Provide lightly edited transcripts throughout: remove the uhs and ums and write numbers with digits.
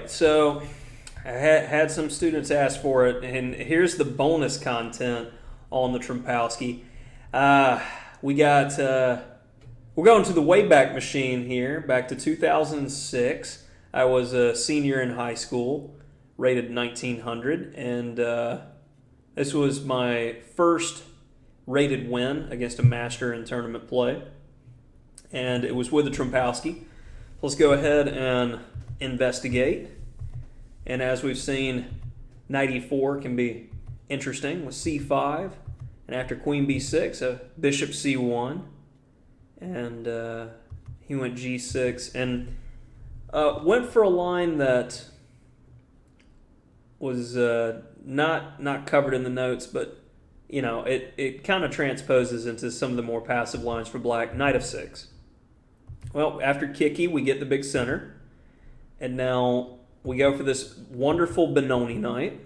right, so I had some students ask for it, and here's the bonus content on the Trompowsky. We got we're going to the Wayback Machine here, back to 2006. I was a senior in high school, rated 1900, and this was my first rated win against a master in tournament play, and it was with the Trompowsky. Let's go ahead and investigate. And as we've seen, knight e4 can be interesting with c5, and after queen b6, a bishop c1, and he went g6, and went for a line that was not covered in the notes, but you know it kind of transposes into some of the more passive lines for black. Knight f6. Well, after Kiki, we get the big center, and now we go for this wonderful Benoni knight.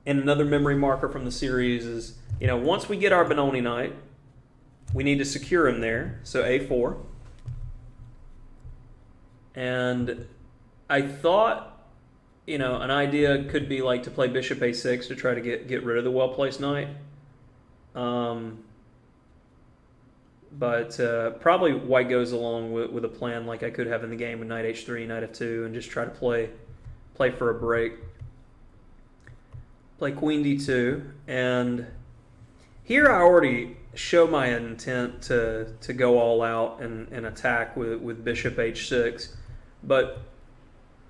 And another memory marker from the series is, once we get our Benoni knight, we need to secure him there. So a4. And I thought, an idea could be like to play bishop a6 to try to get rid of the well-placed knight. But probably white goes along with a plan like I could have in the game with knight h3, knight f2, and just try to play for a break. Play queen d2, and here I already show my intent to go all out and attack with bishop h6, but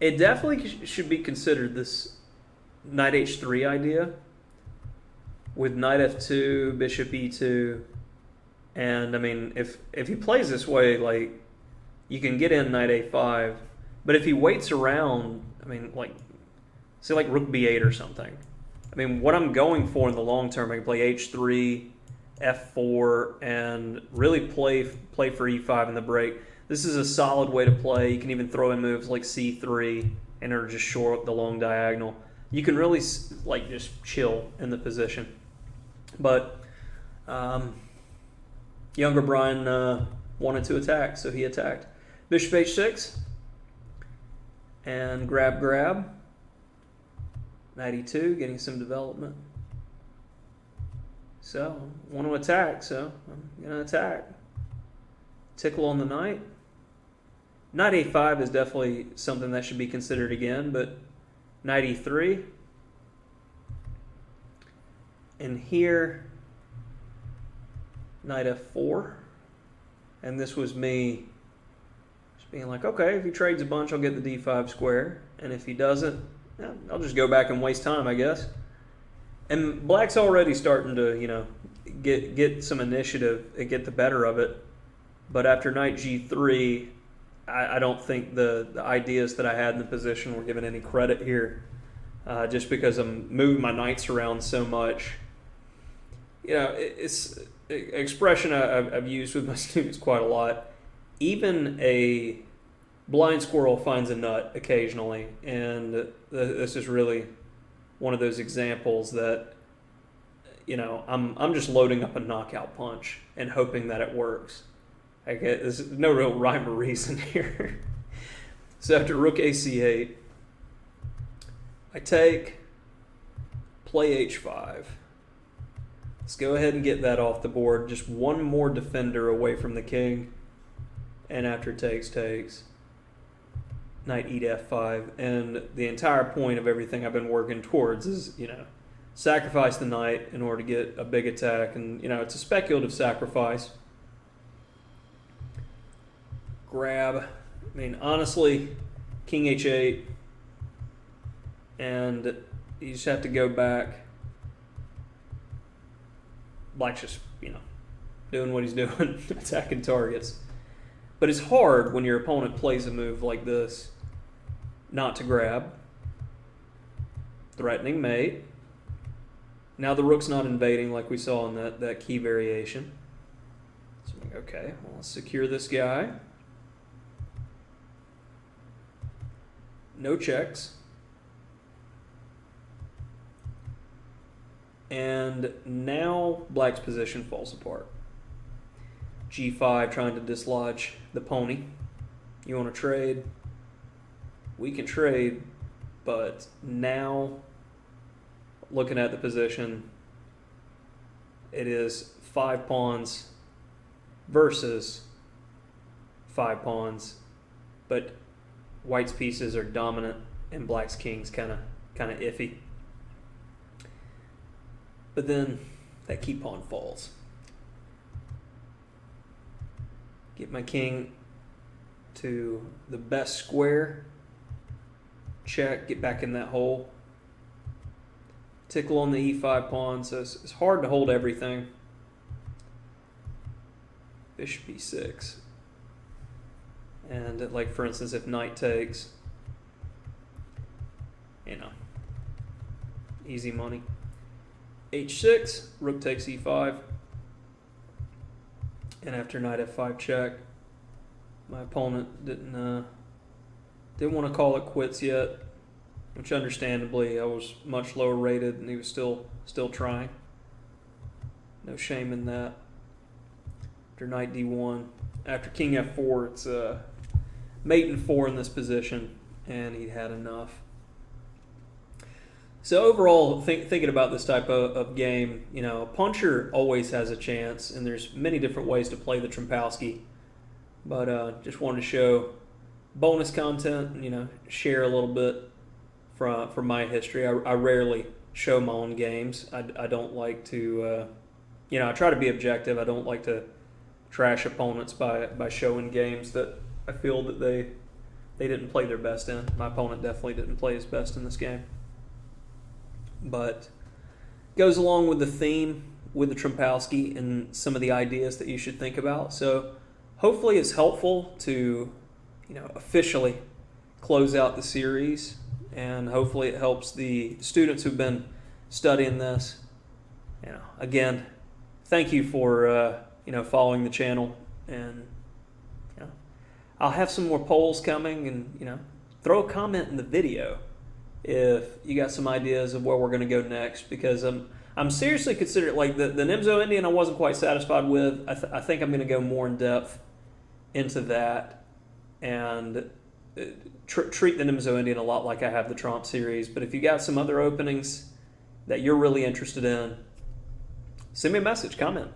it definitely should be considered this knight h3 idea with knight f2, bishop e2. And I mean, if he plays this way, like, you can get in knight a5, but if he waits around, I mean, say rook b8 or something. I mean, what I'm going for in the long term, I can play h3, f4, and really play for e5 in the break. This is a solid way to play. You can even throw in moves like c3 and or just shore up the long diagonal. You can really just chill in the position, but. Younger Brian wanted to attack, so he attacked. Bishop h6, and grab. Knight e2, getting some development. So, I want to attack, so I'm going to attack. Tickle on the knight. Knight a5 is definitely something that should be considered again, but knight e3. And here, knight f4, and this was me just being like, okay, if he trades a bunch, I'll get the d5 square, and if he doesn't, I'll just go back and waste time, I guess. And black's already starting to, get some initiative and get the better of it, but after knight g3, I don't think the ideas that I had in the position were given any credit here, just because I'm moving my knights around so much. It's expression I've used with my students quite a lot. Even a blind squirrel finds a nut occasionally, and this is really one of those examples that I'm just loading up a knockout punch and hoping that it works. There's no real rhyme or reason here. So after rook ac8, I take, play h5. Let's go ahead and get that off the board. Just one more defender away from the king. And after takes. Knight e to f5. And the entire point of everything I've been working towards is, sacrifice the knight in order to get a big attack. And, it's a speculative sacrifice. Grab. I mean, honestly, king h8. And you just have to go back. Black's just, doing what he's doing, attacking targets. But it's hard when your opponent plays a move like this not to grab. Threatening mate. Now the rook's not invading like we saw in that key variation. So I'm like, okay, well, let's secure this guy. No checks. And now black's position falls apart. G5 trying to dislodge the pony. You want to trade? we can trade, but now looking at the position, it is 5 pawns versus 5 pawns, but white's pieces are dominant and black's king's kind of iffy. But then that key pawn falls. Get my king to the best square. Check, get back in that hole. Tickle on the e5 pawn, so it's hard to hold everything. Bishop e6. And like, for instance, if knight takes, easy money. h6, rook takes e5. And after knight f5 check, my opponent didn't want to call it quits yet, which understandably I was much lower rated and he was still trying. No shame in that. After knight d1, after king f4, it's mate and 4 in this position, and he had enough. So overall, thinking about this type of game, a puncher always has a chance, and there's many different ways to play the Trompowsky. But just wanted to show bonus content, share a little bit from my history. I rarely show my own games. I don't like to, I try to be objective. I don't like to trash opponents by showing games that I feel that they didn't play their best in. My opponent definitely didn't play his best in this game. But goes along with the theme with the Trompowsky and some of the ideas that you should think about. So hopefully it's helpful to, officially close out the series, and hopefully it helps the students who've been studying this. Again, thank you for following the channel, and I'll have some more polls coming, and throw a comment in the video if you got some ideas of where we're going to go next, because I'm seriously considering, like, the Nimzo Indian I wasn't quite satisfied with. I think I'm going to go more in depth into that and treat the Nimzo Indian a lot like I have the Tromp series. But if you got some other openings that you're really interested in, send me a message, comment.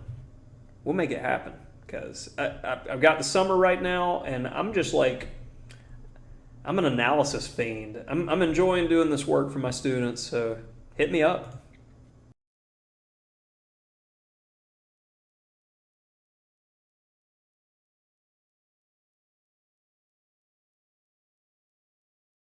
We'll make it happen, because I've got the summer right now, and I'm just like, I'm an analysis fiend. I'm enjoying doing this work for my students, so hit me up.